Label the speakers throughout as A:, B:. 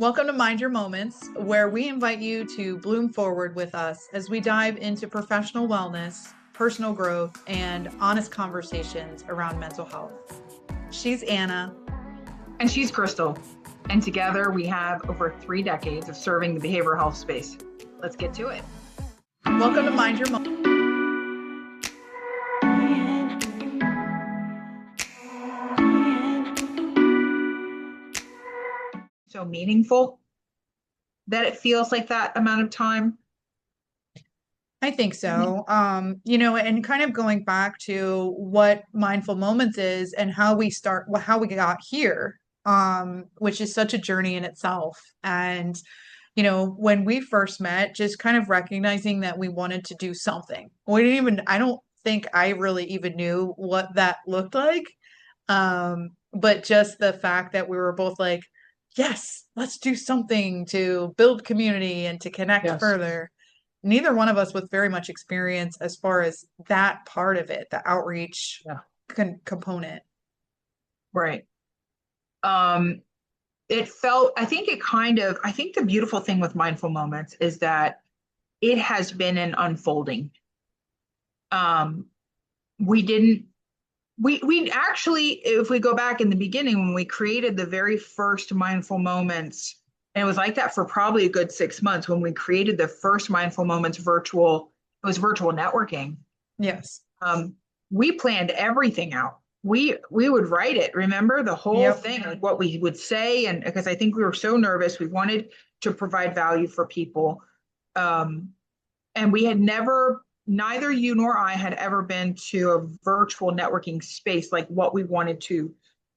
A: Welcome to Mind Your Moments, where we invite you to bloom forward with us as we dive into professional wellness, personal growth, and honest conversations around mental health. She's Anna.
B: And she's Crystal. And together we have over 3 decades of serving the behavioral health space. Let's get to it.
A: Welcome to Mind Your Moments.
B: So meaningful that it feels like that amount of time.
A: I think so. And kind of going back to what mindful moments is and how we got here, which is such a journey in itself. And, when we first met, just kind of recognizing that we wanted to do something. I don't think I really even knew what that looked like. But just the fact that we were both like, yes, let's do something to build community and to connect further. Neither one of us with very much experience as far as that part of it, the outreach component.
B: Right. I think the beautiful thing with mindful moments is that it has been an unfolding. We actually, if we go back in the beginning, when we created the very first mindful moments, and it was like that for probably a good 6 months when we created the first mindful moments virtual, it was virtual networking.
A: Yes.
B: We planned everything out. We would write it, remember the whole thing, like what we would say. And because I think we were so nervous, we wanted to provide value for people. And we had neither you nor I had ever been to a virtual networking space like what we wanted to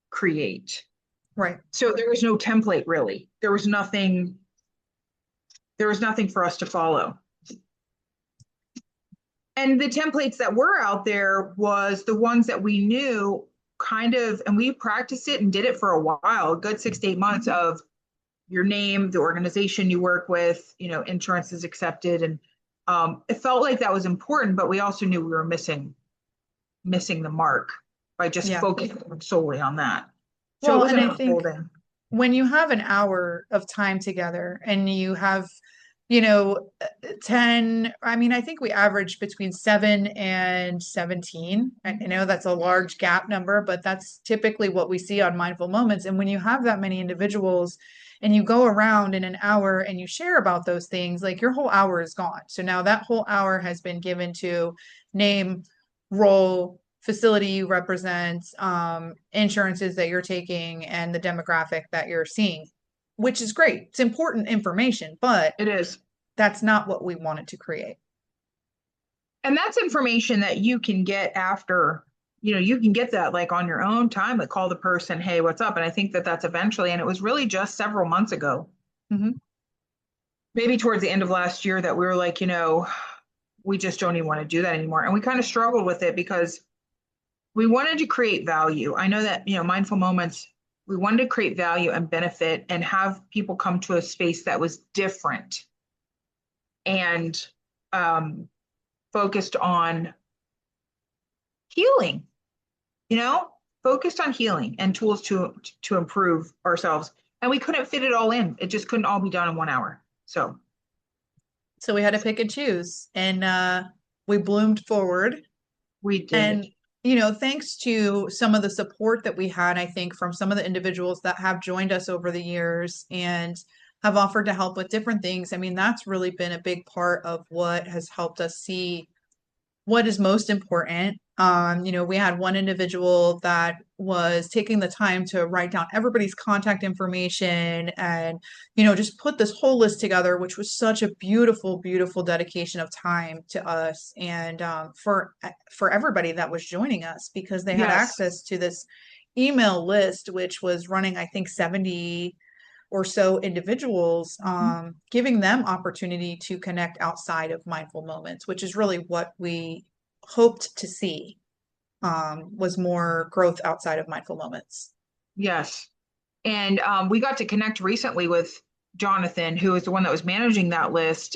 B: create.
A: Right.
B: So there was no template really. There was nothing for us to follow. And the templates that were out there was the ones that we knew and we practiced it and did it for a while, a good 6 to 8 months of your name, the organization you work with, insurance is accepted. And it felt like that was important, but we also knew we were missing the mark by just focusing solely on that. So it was an unfolding.
A: When you have an hour of time together and you have 10, I think we average between 7 and 17. I know that's a large gap number, but that's typically what we see on mindful moments. And when you have that many individuals and you go around in an hour and you share about those things, like your whole hour is gone. So now that whole hour has been given to name, role, facility you represent, insurances that you're taking, and the demographic that you're seeing, which is great. It's important information, but
B: it is.
A: That's not what we wanted to create.
B: And that's information that you can get after, you can get that like on your own time, like call the person, hey, what's up? And I think that that's eventually, and it was really just several months ago, maybe towards the end of last year that we were like, we just don't even want to do that anymore. And we kind of struggled with it because we wanted to create value. I know that, mindful moments, we wanted to create value and benefit and have people come to a space that was different and focused on healing, focused on healing and tools to improve ourselves. And we couldn't fit it all in. It just couldn't all be done in 1 hour. So
A: we had to pick and choose, and we bloomed forward.
B: We did.
A: And thanks to some of the support that we had, I think, from some of the individuals that have joined us over the years and have offered to help with different things. That's really been a big part of what has helped us see what is most important. We had one individual that was taking the time to write down everybody's contact information and, just put this whole list together, which was such a beautiful, beautiful dedication of time to us and for everybody that was joining us, because they had access to this email list, which was running, I think, 70 or so individuals, giving them opportunity to connect outside of mindful moments, which is really what we hoped to see, was more growth outside of mindful moments.
B: Yes. And we got to connect recently with Jonathan, who is the one that was managing that list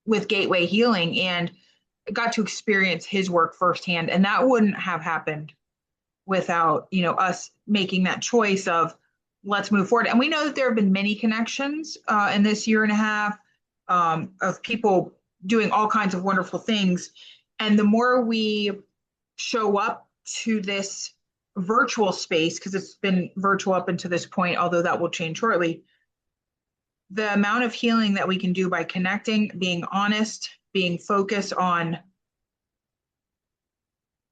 B: with Gateway Healing, and got to experience his work firsthand. And that wouldn't have happened without, us making that choice of, let's move forward. And we know that there have been many connections in this year and a half of people doing all kinds of wonderful things. And the more we show up to this virtual space, because it's been virtual up until this point, although that will change shortly, the amount of healing that we can do by connecting, being honest, being focused on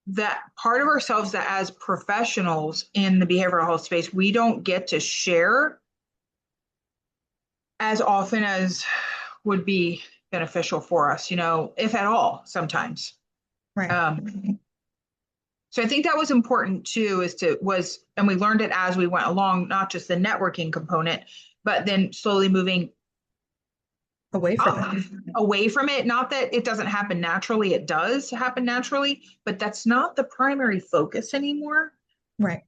B: that part of ourselves that as professionals in the behavioral health space, we don't get to share as often as would be beneficial for us, if at all, sometimes.
A: Right.
B: So I think that was important too, and we learned it as we went along, not just the networking component, but then slowly moving
A: Away from it.
B: away from it. Not that it doesn't happen naturally, it does happen naturally, but that's not the primary focus anymore.
A: Right.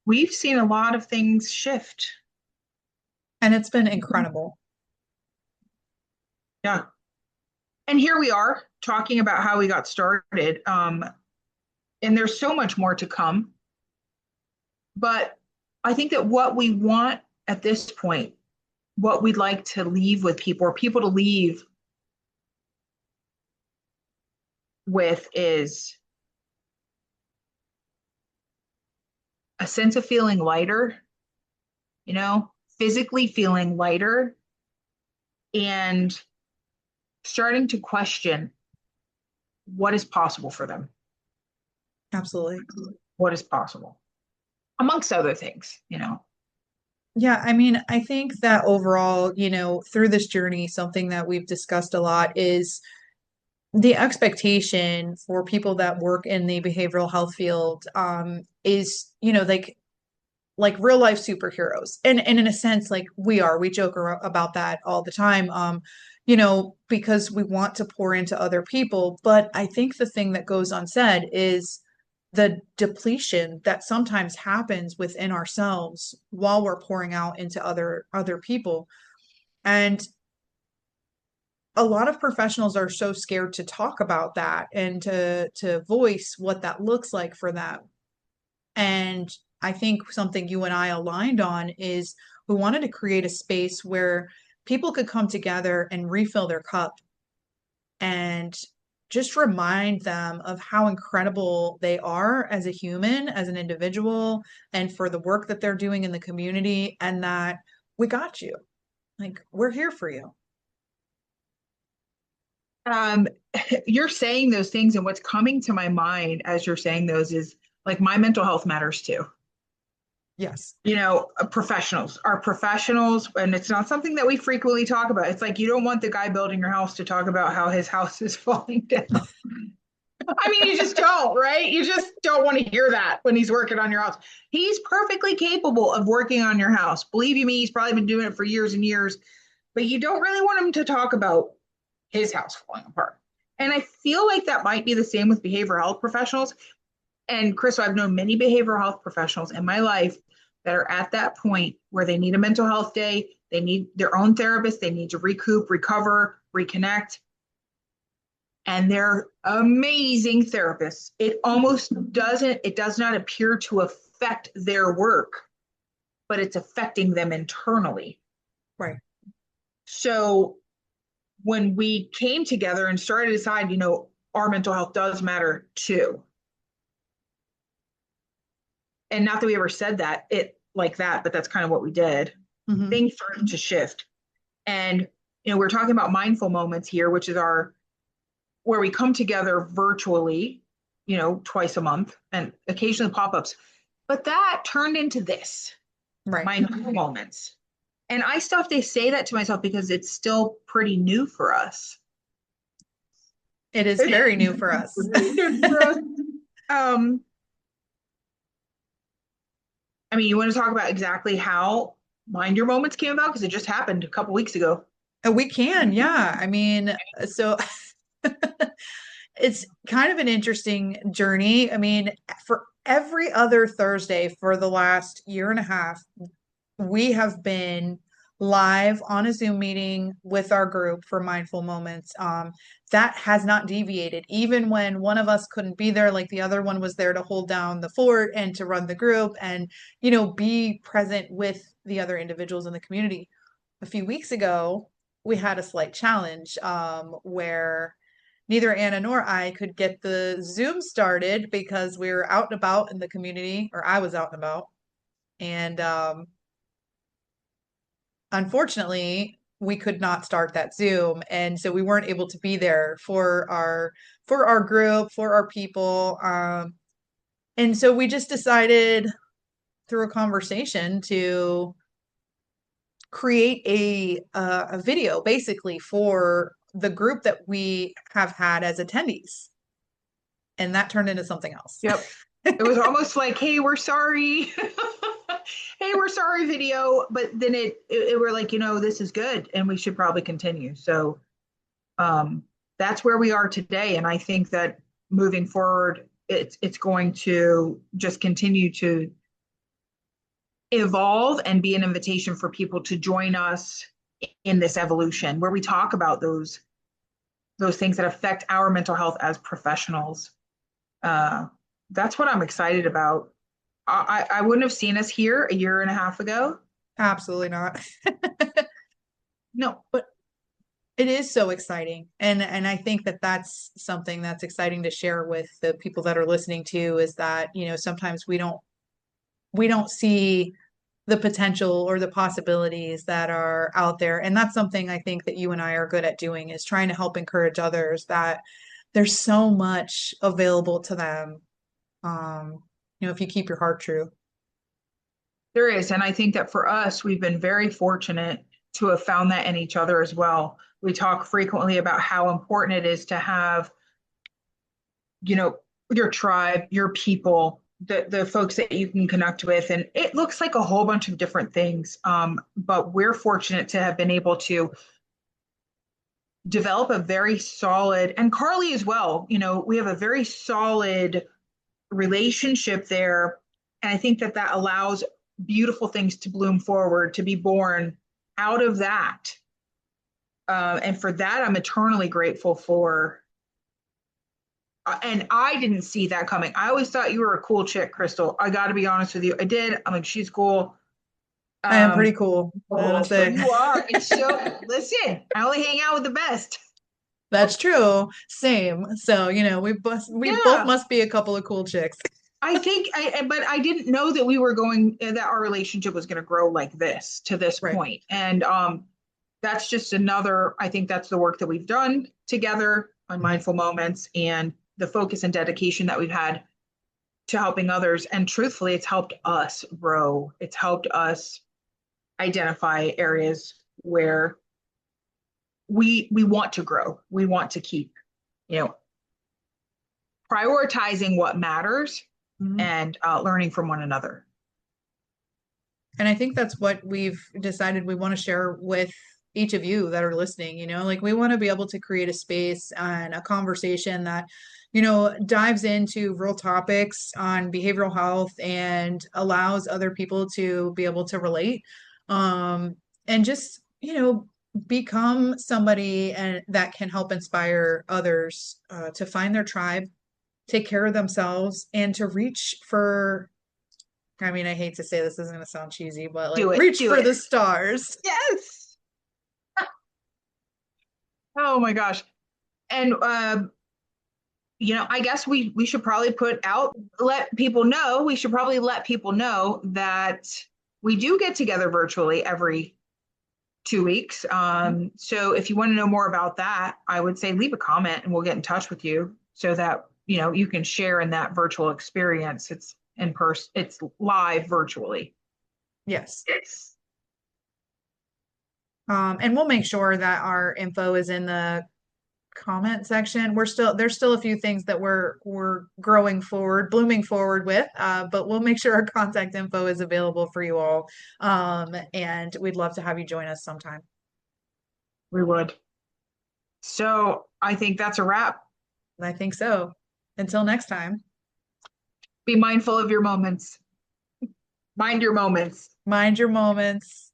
B: We've seen a lot of things shift.
A: And it's been incredible.
B: Yeah. And here we are talking about how we got started. And there's so much more to come. But I think that what we want at this point, what we'd like to leave with people, or people to leave with, is a sense of feeling lighter, physically feeling lighter, and starting to question what is possible for them.
A: Absolutely.
B: What is possible, amongst other things.
A: Yeah, I mean, I think that overall, through this journey, something that we've discussed a lot is the expectation for people that work in the behavioral health field is, like real life superheroes. And in a sense, like we joke about that all the time. Because we want to pour into other people. But I think the thing that goes unsaid is the depletion that sometimes happens within ourselves while we're pouring out into other people. And a lot of professionals are so scared to talk about that and to voice what that looks like for them. And I think something you and I aligned on is we wanted to create a space where people could come together and refill their cup and just remind them of how incredible they are as a human, as an individual, and for the work that they're doing in the community, and that we got you. Like, we're here for you.
B: Um, you're saying those things, and what's coming to my mind as you're saying those is like my mental health matters too.
A: Yes.
B: Professionals are professionals, and it's not something that we frequently talk about. It's like you don't want the guy building your house to talk about how his house is falling down. I mean, you just don't, right? You just don't want to hear that when he's working on your house. He's perfectly capable of working on your house. Believe you me, he's probably been doing it for years and years, but you don't really want him to talk about his house falling apart. And I feel like that might be the same with behavioral health professionals. And Chris, I've known many behavioral health professionals in my life that are at that point where they need a mental health day, they need their own therapist, they need to recoup, recover, reconnect. And they're amazing therapists. It does not appear to affect their work, but it's affecting them internally.
A: Right.
B: So when we came together and started to decide, our mental health does matter too. And not that we ever said that like that, but that's kind of what we did. Mm-hmm. Things started to shift. And, we're talking about mindful moments here, which is where we come together virtually, twice a month and occasionally pop-ups. But that turned into this,
A: right?
B: Mindful moments. And I still have to say that to myself because it's still pretty new for us.
A: It is very new for us.
B: I mean, you want to talk about exactly how Mind Your Moments came about? Because it just happened a couple weeks ago.
A: We can, yeah. I mean, so it's kind of an interesting journey. I mean, for every other Thursday for the last year and a half, we have been live on a Zoom meeting with our group for mindful moments. That has not deviated. Even when one of us couldn't be there, like the other one was there to hold down the fort and to run the group and, be present with the other individuals in the community. A few weeks ago, we had a slight challenge where neither Anna nor I could get the Zoom started because we were out and about in the community, or I was out and about. And unfortunately, we could not start that Zoom. And so we weren't able to be there for our group, for our people. And so we just decided through a conversation to create a video basically for the group that we have had as attendees. And that turned into something else.
B: Yep. It was almost like, hey, we're sorry. Hey, we're sorry video. But then it were like, this is good and we should probably continue. So that's where we are today. And I think that moving forward, it's going to just continue to evolve and be an invitation for people to join us in this evolution where we talk about those things that affect our mental health as professionals. That's what I'm excited about. I wouldn't have seen us here a year and a half ago.
A: Absolutely not.
B: No,
A: but it is so exciting. And I think that that's something that's exciting to share with the people that are listening to is that, sometimes we don't see the potential or the possibilities that are out there. And that's something I think that you and I are good at doing is trying to help encourage others that there's so much available to them. If you keep your heart true.
B: there is. And I think that for us, we've been very fortunate to have found that in each other as well. We talk frequently about how important it is to have, your tribe, your people, the folks that you can connect with. And it looks like a whole bunch of different things. But we're fortunate to have been able to develop a very solid, and Carly as well, we have a very solid relationship there. And I think that allows beautiful things to bloom forward, to be born out of that. And for that, I'm eternally grateful for. And I didn't see that coming. I always thought you were a cool chick, Crystal. I got to be honest with you. I did. I'm like, she's cool.
A: I am pretty cool.
B: So you are. And so, listen, I only hang out with the best.
A: That's true. Same. So, we both must be a couple of cool chicks.
B: I think but I didn't know that that our relationship was going to grow like this to this point. And that's just I think that's the work that we've done together on Mindful Moments and the focus and dedication that we've had to helping others. And truthfully, it's helped us grow. It's helped us identify areas where we want to grow. We want to keep, prioritizing what matters and learning from one another.
A: And I think that's what we've decided we want to share with each of you that are listening. We want to be able to create a space and a conversation that, dives into real topics on behavioral health and allows other people to be able to relate. And just, become somebody that can help inspire others to find their tribe, take care of themselves, and to reach for, I mean, I hate to say this is going to sound cheesy, but reach for the stars.
B: Yes. Oh my gosh. And, I guess we should probably let people know that we do get together virtually every 2 weeks. So if you want to know more about that, I would say leave a comment and we'll get in touch with you so that, you can share in that virtual experience. It's in person, it's live virtually.
A: Yes. And we'll make sure that our info is in the comment section. There's still a few things that we're blooming forward with, but we'll make sure our contact info is available for you all. And we'd love to have you join us sometime.
B: We would. So I think that's a wrap.
A: I think so. Until next time.
B: Be mindful of your moments. Mind your moments.
A: Mind your moments.